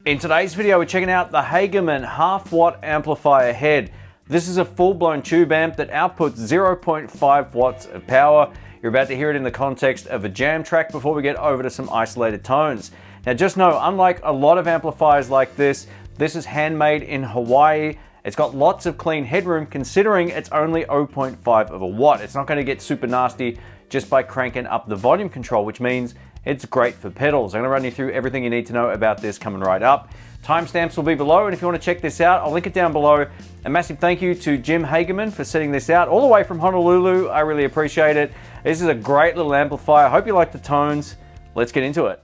In today's video, we're checking out the Hagerman Half-Watt Amplifier head. This is a full-blown tube amp that outputs 0.5 watts of power. You're about to hear it in the context of a jam track before we get over to some isolated tones. Now just know, unlike a lot of amplifiers like this is handmade in Hawaii. It's got lots of clean headroom considering it's only 0.5 of a watt. It's not going to get super nasty just by cranking up the volume control, which means it's great for pedals. I'm going to run you through everything you need to know about this coming right up. Timestamps will be below, and if you want to check this out, I'll link it down below. A massive thank you to Jim Hagerman for setting this out all the way from Honolulu. I really appreciate it. This is a great little amplifier. I hope you like the tones. Let's get into it.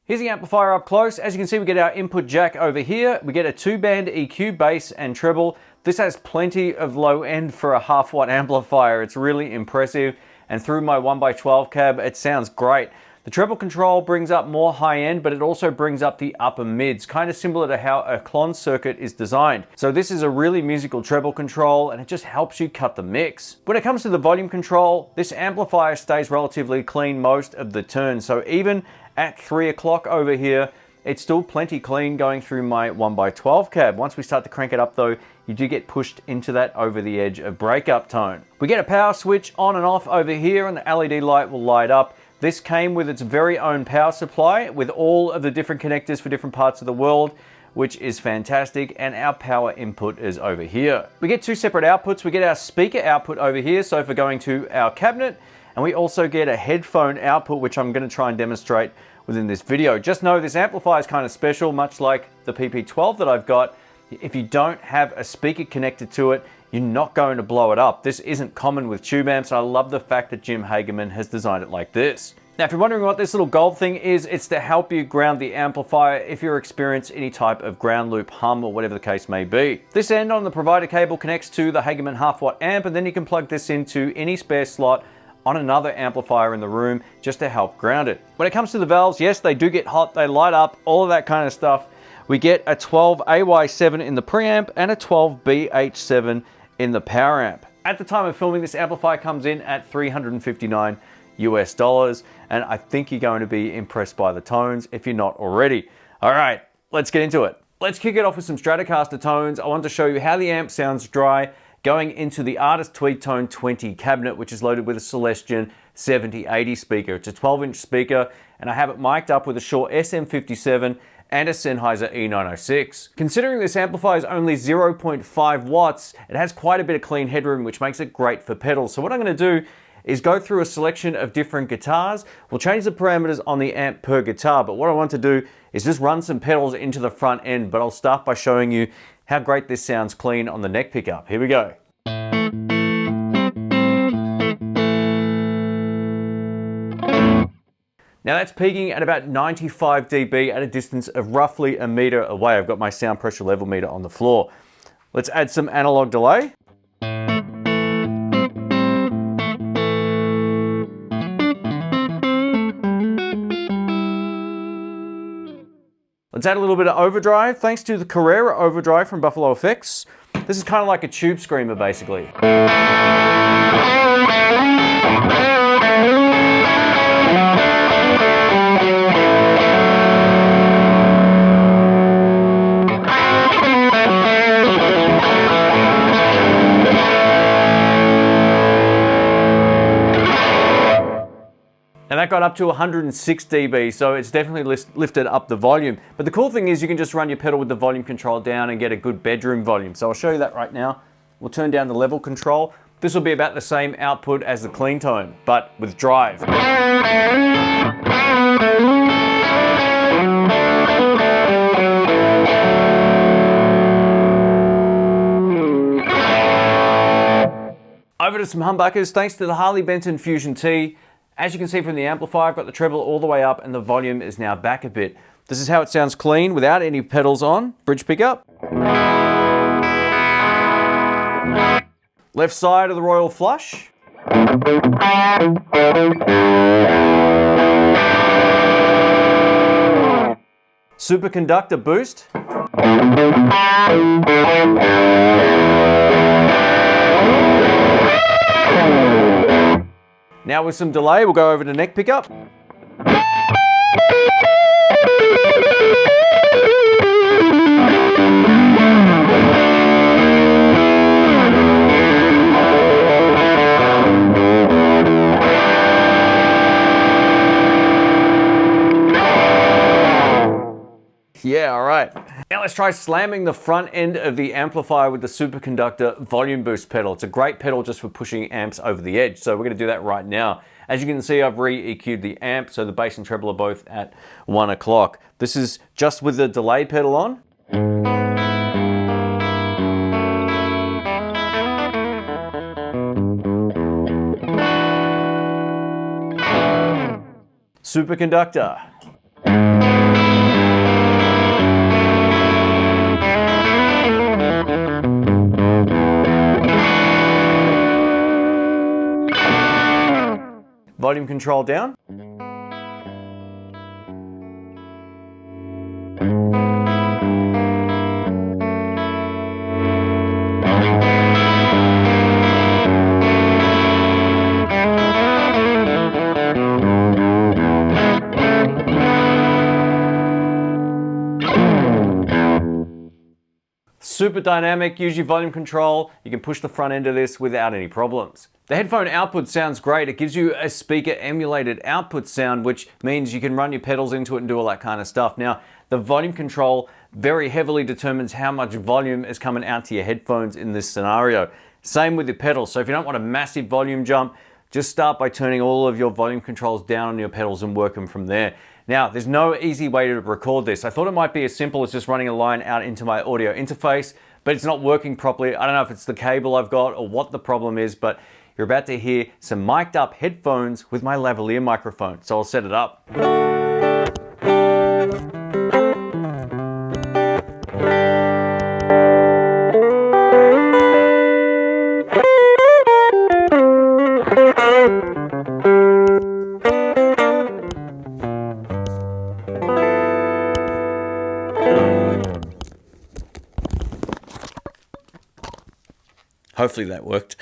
Here's the amplifier up close. As you can see, we get our input jack over here. We get a 2-band EQ, bass and treble. This has plenty of low end for a half-watt amplifier. It's really impressive. And through my 1x12 cab, it sounds great. The treble control brings up more high end, but it also brings up the upper mids, kind of similar to how a Klon circuit is designed. So this is a really musical treble control, and it just helps you cut the mix. When it comes to the volume control, this amplifier stays relatively clean most of the turns. So even at 3 o'clock over here, it's still plenty clean going through my 1x12 cab. Once we start to crank it up though, you do get pushed into that over the edge of breakup tone. We get a power switch on and off over here, and the LED light will light up. This came with its very own power supply with all of the different connectors for different parts of the world, which is fantastic, and our power input is over here. We get 2 separate outputs. We get our speaker output over here, so for going to our cabinet, and we also get a headphone output, which I'm going to try and demonstrate within this video. Just know this amplifier is kind of special, much like the PP12 that I've got. If you don't have a speaker connected to it, you're not going to blow it up. This isn't common with tube amps, and I love the fact that Jim Hagerman has designed it like this. Now, if you're wondering what this little gold thing is, it's to help you ground the amplifier if you experience any type of ground loop, hum, or whatever the case may be. This end on the provider cable connects to the Hagerman Half-Watt amp, and then you can plug this into any spare slot on another amplifier in the room just to help ground it. When it comes to the valves, yes, they do get hot, they light up, all of that kind of stuff. We get a 12 AY7 in the preamp and a 12 BH7 in the power amp. At the time of filming, this amplifier comes in at $359 US, and I think you're going to be impressed by the tones if you're not already. All right, let's get into it. Let's kick it off with some Stratocaster tones. I want to show you how the amp sounds dry going into the Artist Tweed Tone 20 cabinet, which is loaded with a Celestion 7080 speaker. It's a 12-inch speaker, and I have it mic'd up with a Shure SM57 and a Sennheiser E906. Considering this amplifier is only 0.5 watts, it has quite a bit of clean headroom, which makes it great for pedals. So what I'm going to do is go through a selection of different guitars. We'll change the parameters on the amp per guitar, but what I want to do is just run some pedals into the front end, but I'll start by showing you how great this sounds clean on the neck pickup. Here we go. Now that's peaking at about 95 dB at a distance of roughly a meter away. I've got my sound pressure level meter on the floor. Let's add some analog delay. Let's add a little bit of overdrive, thanks to the Carrera Overdrive from Buffalo Effects. This is kind of like a tube screamer, basically. that got up to 106 dB, so it's definitely lifted up the volume. But the cool thing is you can just run your pedal with the volume control down and get a good bedroom volume. So I'll show you that right now. We'll turn down the level control. This will be about the same output as the clean tone, but with drive. Over to some humbuckers. Thanks to the Harley Benton Fusion T. As you can see from the amplifier, I've got the treble all the way up and the volume is now back a bit. This is how it sounds clean without any pedals on. Bridge pickup. Left side of the Royal Flush. Superconductor boost. Now with some delay, we'll go over to neck pickup. Yeah, all right. Now let's try slamming the front end of the amplifier with the superconductor volume boost pedal. It's a great pedal just for pushing amps over the edge. So we're gonna do that right now. As you can see, I've re-EQ'd the amp, so the bass and treble are both at 1 o'clock. This is just with the delay pedal on. Superconductor. Volume control down. Super dynamic, use your volume control. You can push the front end of this without any problems. The headphone output sounds great. It gives you a speaker emulated output sound, which means you can run your pedals into it and do all that kind of stuff. Now, the volume control very heavily determines how much volume is coming out to your headphones in this scenario. Same with your pedals. So if you don't want a massive volume jump, just start by turning all of your volume controls down on your pedals and work them from there. Now, there's no easy way to record this. I thought it might be as simple as just running a line out into my audio interface, but it's not working properly. I don't know if it's the cable I've got or what the problem is, but you're about to hear some mic'd up headphones with my lavalier microphone. So I'll set it up. Hopefully that worked.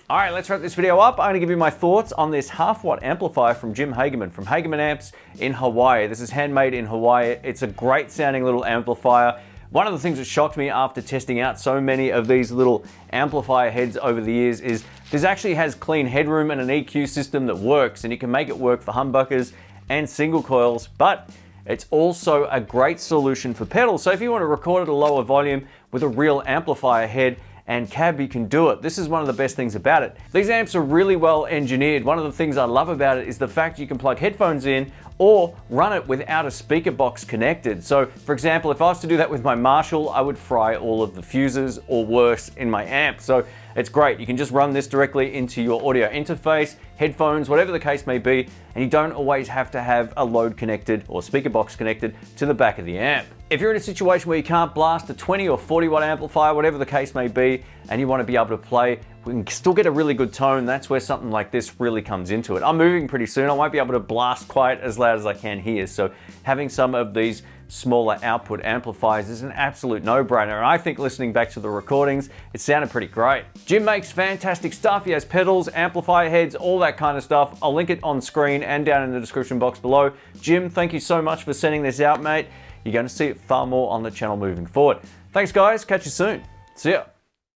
All right, let's wrap this video up. I'm gonna give you my thoughts on this half-watt amplifier from Jim Hagerman, from Hagerman Amps in Hawaii. This is handmade in Hawaii. It's a great sounding little amplifier. One of the things that shocked me after testing out so many of these little amplifier heads over the years is this actually has clean headroom and an EQ system that works, and you can make it work for humbuckers and single coils, but it's also a great solution for pedals. So if you want to record at a lower volume with a real amplifier head and cab, you can do it. This is one of the best things about it. These amps are really well engineered. One of the things I love about it is the fact you can plug headphones in or run it without a speaker box connected. So for example, if I was to do that with my Marshall, I would fry all of the fuses or worse in my amp. So it's great. You can just run this directly into your audio interface, headphones, whatever the case may be, and you don't always have to have a load connected or speaker box connected to the back of the amp. If you're in a situation where you can't blast a 20 or 40 watt amplifier, whatever the case may be, and you want to be able to play, we can still get a really good tone, that's where something like this really comes into it. I'm moving pretty soon. I won't be able to blast quite as loud as I can here, so having some of these smaller output amplifiers is an absolute no-brainer, and I think listening back to the recordings, it sounded pretty great. Jim makes fantastic stuff. He has pedals, amplifier heads, all that kind of stuff. I'll link it on screen and down in the description box below. Jim, thank you so much for sending this out, mate. You're going to see it far more on the channel moving forward. Thanks guys, catch you soon. See ya.